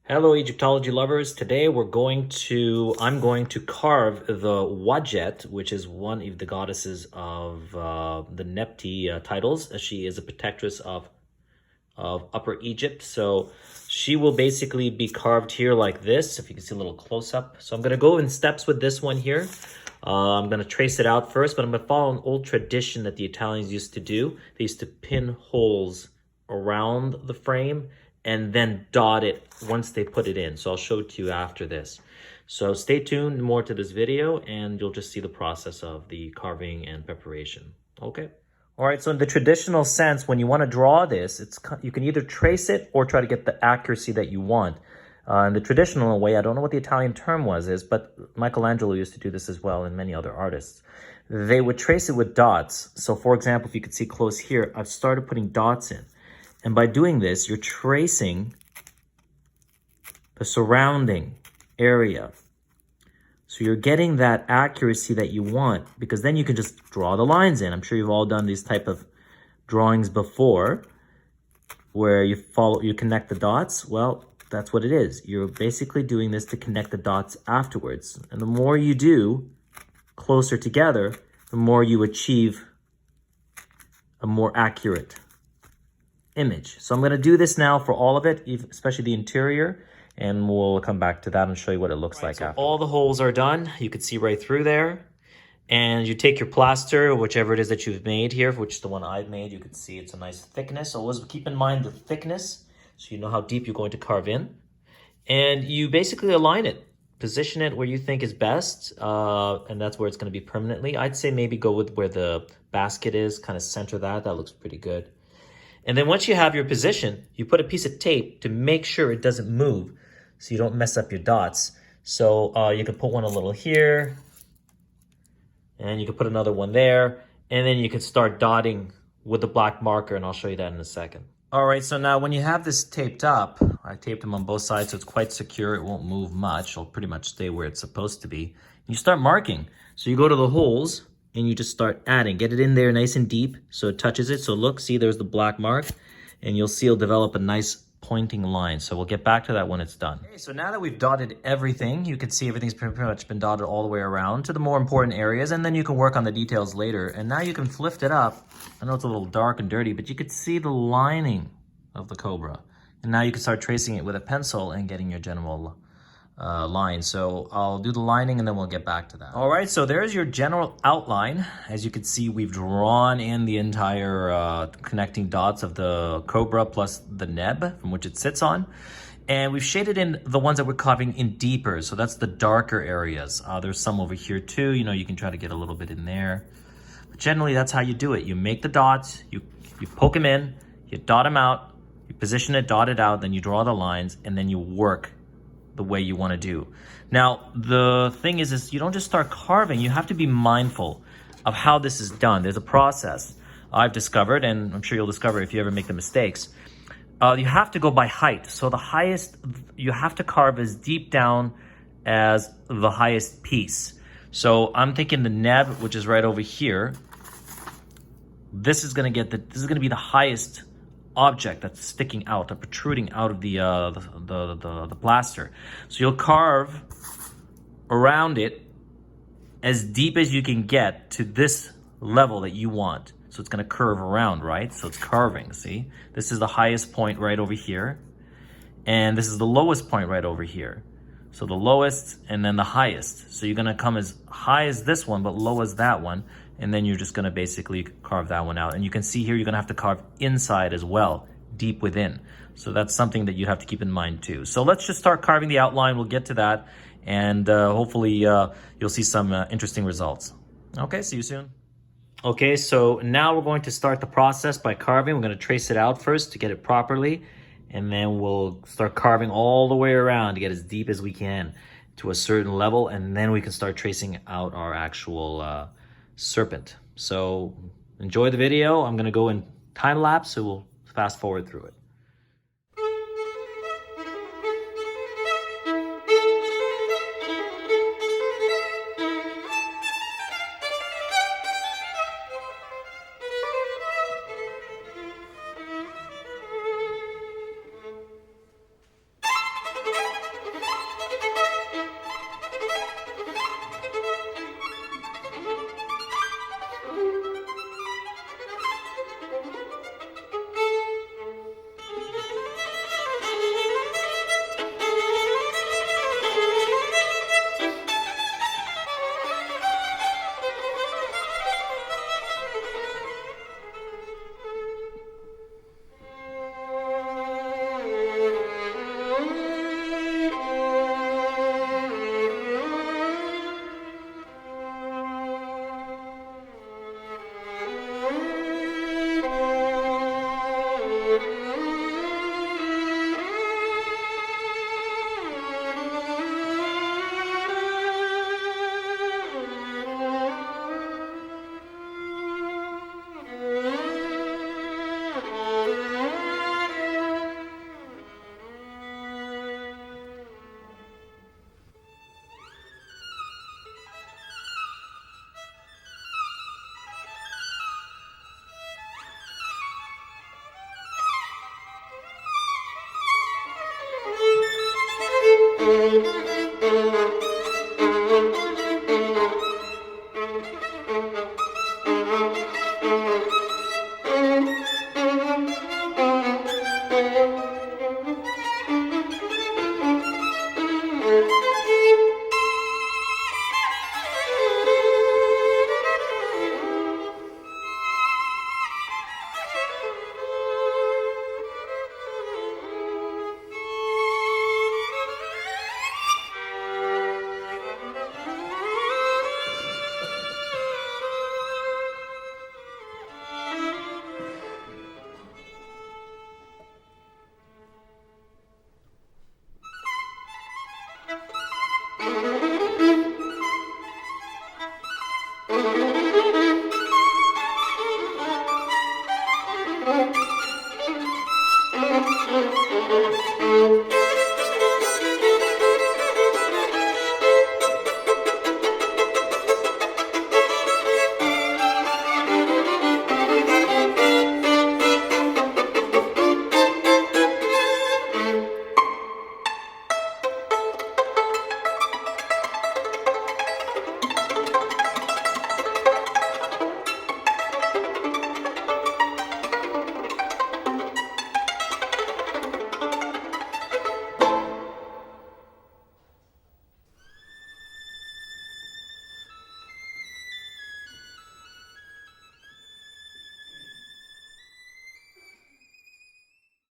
Hello, Egyptology lovers. Today I'm going to carve the Wadjet, which is one of the goddesses of the Nepti titles. She is a protectress of Upper Egypt. So she will basically be carved here like this, if you can see a little close up. So I'm going to go in steps with this one here. I'm going to trace it out first, but I'm going to follow an old tradition that the Italians used to do. They used to pin holes around the frame and then dot it once they put it in. So I'll show it to you after this. So stay tuned more to this video and you'll just see the process of the carving and preparation. Okay. All right, so in the traditional sense, when you want to draw this, you can either trace it or try to get the accuracy that you want. In the traditional way, I don't know what the Italian term but Michelangelo used to do this as well, and many other artists. They would trace it with dots. So for example, if you could see close here, I've started putting dots in. And by doing this, you're tracing the surrounding area. So you're getting that accuracy that you want, because then you can just draw the lines in. I'm sure you've all done these type of drawings before where you connect the dots. Well, that's what it is. You're basically doing this to connect the dots afterwards. And the more you do closer together, the more you achieve a more accurate image. So I'm going to do this now for all of it, especially the interior, and we'll come back to that and show you what it looks like after. All the holes are done. You can see right through there. And you take your plaster, whichever it is that you've made here, which is the one I've made. You can see it's a nice thickness. Always keep in mind the thickness so you know how deep you're going to carve in. And you basically align it. Position it where you think is best, and that's where it's going to be permanently. I'd say maybe go with where the basket is, kind of center that. That looks pretty good. And then once you have your position, you put a piece of tape to make sure it doesn't move so you don't mess up your dots. So you can put one a little here, and you can put another one there, and then you can start dotting with the black marker, and I'll show you that in a second. All right, so now when you have this taped up, I taped them on both sides so it's quite secure. It won't move much. It'll pretty much stay where it's supposed to be. You start marking. So you go to the holes, and you just start adding. Get it in there nice and deep so it touches it. So look, see, there's the black mark, and you'll see it'll develop a nice pointing line. So we'll get back to that when it's done. Okay, so now that we've dotted everything, you can see everything's pretty much been dotted all the way around to the more important areas, and then you can work on the details later. And now you can lift it up. I know it's a little dark and dirty, but you could see the lining of the cobra. And now you can start tracing it with a pencil and getting your general line. So I'll do the lining and then we'll get back to that. All right, so there's your general outline. As you can see, we've drawn in the entire connecting dots of the cobra plus the neb from which it sits on. And we've shaded in the ones that we're carving in deeper. So that's the darker areas. There's some over here too. You know, you can try to get a little bit in there. But generally, that's how you do it. You make the dots, you poke them in, you dot them out, you position it, dot it out, then you draw the lines, and then you work the way you want to do. Now, the thing is you don't just start carving. You have to be mindful of how this is done. There's a process I've discovered, and I'm sure you'll discover if you ever make the mistakes. You have to go by height. So the highest, you have to carve as deep down as the highest piece. So I'm thinking the neb, which is right over here, this is going to be the highest object that's sticking out, or protruding out of the plaster. So you'll carve around it as deep as you can get to this level that you want. So it's going to curve around, right? So it's carving, see? This is the highest point right over here. And this is the lowest point right over here. So the lowest and then the highest. So you're going to come as high as this one, but low as that one. And then you're just going to basically carve that one out. And you can see here, you're going to have to carve inside as well, deep within. So that's something that you have to keep in mind too. So let's just start carving the outline. We'll get to that. And hopefully you'll see some interesting results. Okay, see you soon. Okay, so now we're going to start the process by carving. We're going to trace it out first to get it properly. And then we'll start carving all the way around to get as deep as we can to a certain level. And then we can start tracing out our actual serpent. So enjoy the video. I'm going to go in time lapse, so we'll fast forward through it.